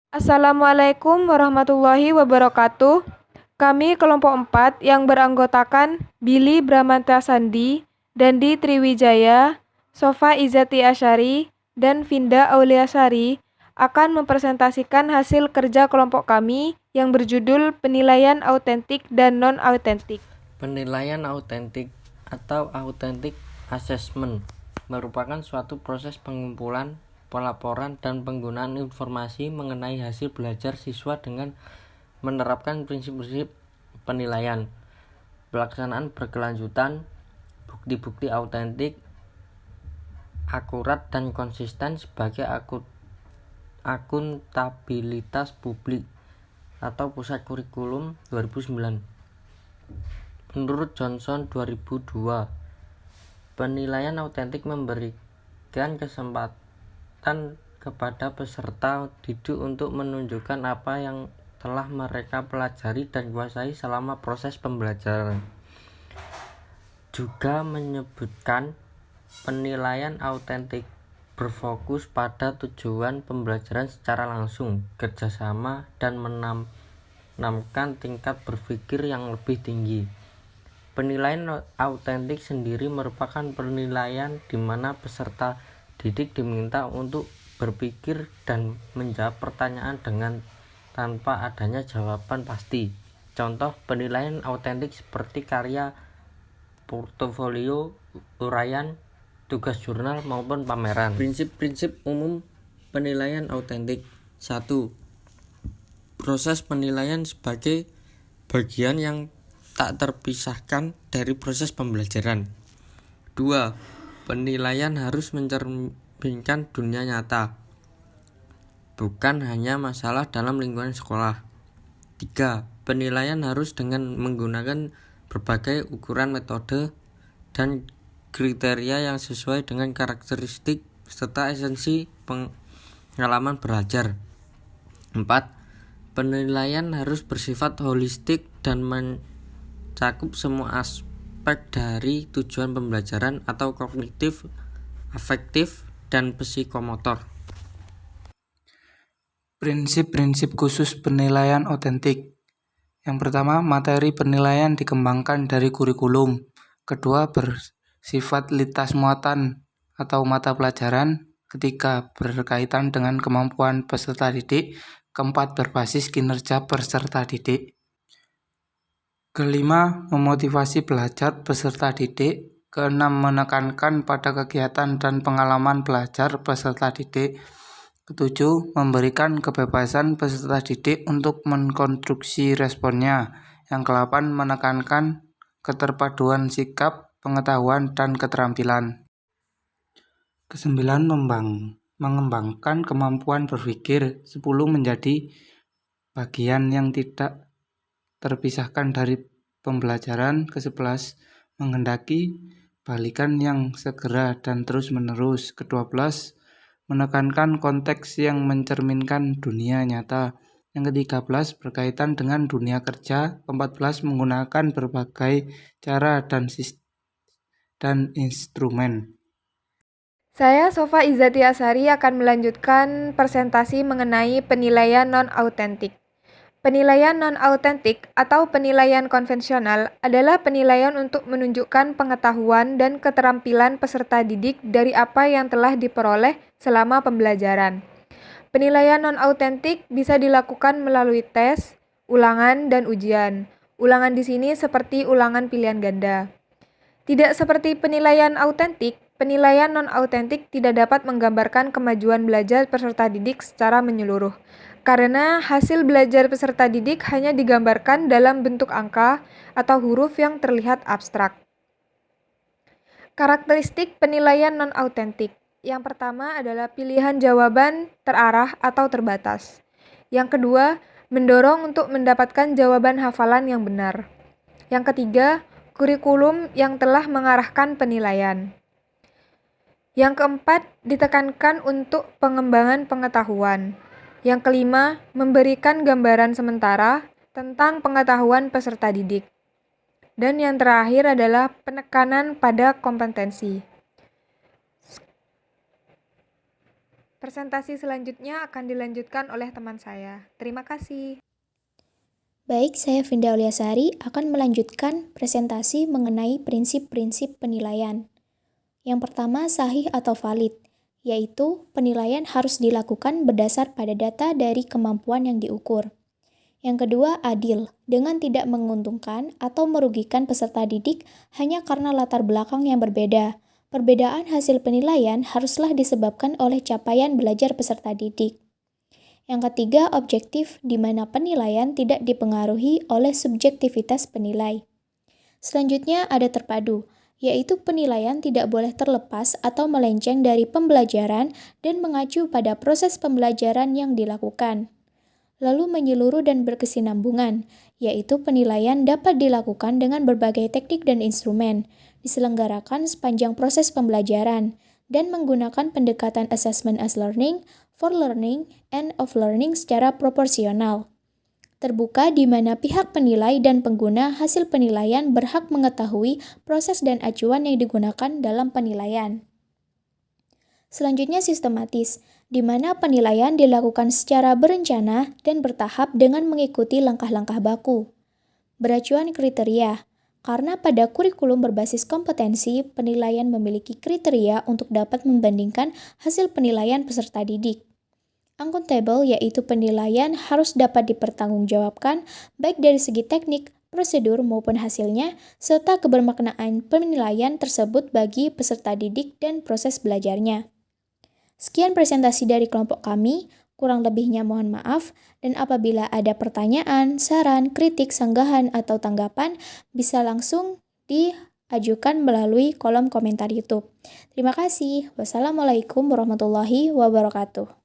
Assalamualaikum warahmatullahi wabarakatuh. Kami kelompok 4 yang beranggotakan Billy Bramanta Sandi, Dandi Triwijaya, Sofa Izati Asyari, dan Vinda Auliasari akan mempresentasikan hasil kerja kelompok kami yang berjudul Penilaian Autentik dan Non-Autentik. Penilaian autentik atau authentic assessment merupakan suatu proses pengumpulan, pelaporan, dan penggunaan informasi mengenai hasil belajar siswa dengan menerapkan prinsip-prinsip penilaian. Pelaksanaan berkelanjutan, bukti-bukti autentik, akurat dan konsisten sebagai akuntabilitas publik atau Pusat Kurikulum 2009. Menurut Johnson 2002, penilaian autentik memberikan kesempatan kepada peserta didik untuk menunjukkan apa yang telah mereka pelajari dan kuasai selama proses pembelajaran. Juga menyebutkan penilaian autentik berfokus pada tujuan pembelajaran secara langsung, kerjasama, dan menanamkan tingkat berpikir yang lebih tinggi. Penilaian autentik sendiri merupakan penilaian di mana peserta didik diminta untuk berpikir dan menjawab pertanyaan dengan tanpa adanya jawaban pasti. Contoh penilaian autentik seperti karya, portofolio, uraian, tugas jurnal maupun pameran. Prinsip-prinsip umum penilaian autentik. 1. Proses penilaian sebagai bagian yang tak terpisahkan dari proses pembelajaran. 2. Penilaian harus mencerminkan dunia nyata, bukan hanya masalah dalam lingkungan sekolah. 3. Penilaian harus dengan menggunakan berbagai ukuran, metode, dan kriteria yang sesuai dengan karakteristik serta esensi pengalaman belajar. 4. Penilaian harus bersifat holistik dan mencakup semua aspek dari tujuan pembelajaran atau kognitif, afektif, dan psikomotor. Prinsip-prinsip khusus penilaian autentik. Yang pertama, materi penilaian dikembangkan dari kurikulum. Kedua, bersifat lintas muatan atau mata pelajaran. Ketiga, berkaitan dengan kemampuan peserta didik. Keempat, berbasis kinerja peserta didik. Kelima, memotivasi belajar peserta didik. Keenam, menekankan pada kegiatan dan pengalaman belajar peserta didik. Ketujuh, memberikan kebebasan peserta didik untuk mengkonstruksi responnya. Yang ke-8, menekankan keterpaduan sikap, pengetahuan, dan keterampilan. Ke-9, mengembangkan kemampuan berpikir. 10, menjadi bagian yang tidak terpisahkan dari pembelajaran. Ke-11, menghendaki balikan yang segera dan terus-menerus. Ke-12, menekankan konteks yang mencerminkan dunia nyata. Yang ke-13, berkaitan dengan dunia kerja. Ke-14, menggunakan berbagai cara dan instrumen. Saya, Sofa Izati Asyari, akan melanjutkan presentasi mengenai penilaian non-autentik. Penilaian non-autentik atau penilaian konvensional adalah penilaian untuk menunjukkan pengetahuan dan keterampilan peserta didik dari apa yang telah diperoleh selama pembelajaran. Penilaian non-autentik bisa dilakukan melalui tes, ulangan, dan ujian. Ulangan di sini seperti ulangan pilihan ganda. Tidak seperti penilaian autentik, penilaian non-autentik tidak dapat menggambarkan kemajuan belajar peserta didik secara menyeluruh, karena hasil belajar peserta didik hanya digambarkan dalam bentuk angka atau huruf yang terlihat abstrak. Karakteristik penilaian non-autentik. Yang pertama adalah pilihan jawaban terarah atau terbatas. Yang kedua, mendorong untuk mendapatkan jawaban hafalan yang benar. Yang ketiga, kurikulum yang telah mengarahkan penilaian. Yang keempat, ditekankan untuk pengembangan pengetahuan. Yang kelima, memberikan gambaran sementara tentang pengetahuan peserta didik. Dan yang terakhir adalah penekanan pada kompetensi. Presentasi selanjutnya akan dilanjutkan oleh teman saya. Terima kasih. Baik, saya Vinda Auliasari akan melanjutkan presentasi mengenai prinsip-prinsip penilaian. Yang pertama, sahih atau valid, yaitu penilaian harus dilakukan berdasar pada data dari kemampuan yang diukur. Yang kedua, adil, dengan tidak menguntungkan atau merugikan peserta didik hanya karena latar belakang yang berbeda. Perbedaan hasil penilaian haruslah disebabkan oleh capaian belajar peserta didik. Yang ketiga, objektif, di mana penilaian tidak dipengaruhi oleh subjektivitas penilai. Selanjutnya ada terpadu, yaitu penilaian tidak boleh terlepas atau melenceng dari pembelajaran dan mengacu pada proses pembelajaran yang dilakukan. Lalu menyeluruh dan berkesinambungan, yaitu penilaian dapat dilakukan dengan berbagai teknik dan instrumen, diselenggarakan sepanjang proses pembelajaran, dan menggunakan pendekatan assessment as learning, for learning, and of learning secara proporsional. Terbuka di mana pihak penilai dan pengguna hasil penilaian berhak mengetahui proses dan acuan yang digunakan dalam penilaian. Selanjutnya sistematis, di mana penilaian dilakukan secara berencana dan bertahap dengan mengikuti langkah-langkah baku. Beracuan kriteria, karena pada kurikulum berbasis kompetensi, penilaian memiliki kriteria untuk dapat membandingkan hasil penilaian peserta didik. Accountable, yaitu penilaian harus dapat dipertanggungjawabkan baik dari segi teknik, prosedur maupun hasilnya, serta kebermaknaan penilaian tersebut bagi peserta didik dan proses belajarnya. Sekian presentasi dari kelompok kami, kurang lebihnya mohon maaf, dan apabila ada pertanyaan, saran, kritik, sanggahan, atau tanggapan, bisa langsung diajukan melalui kolom komentar YouTube. Terima kasih. Wassalamualaikum warahmatullahi wabarakatuh.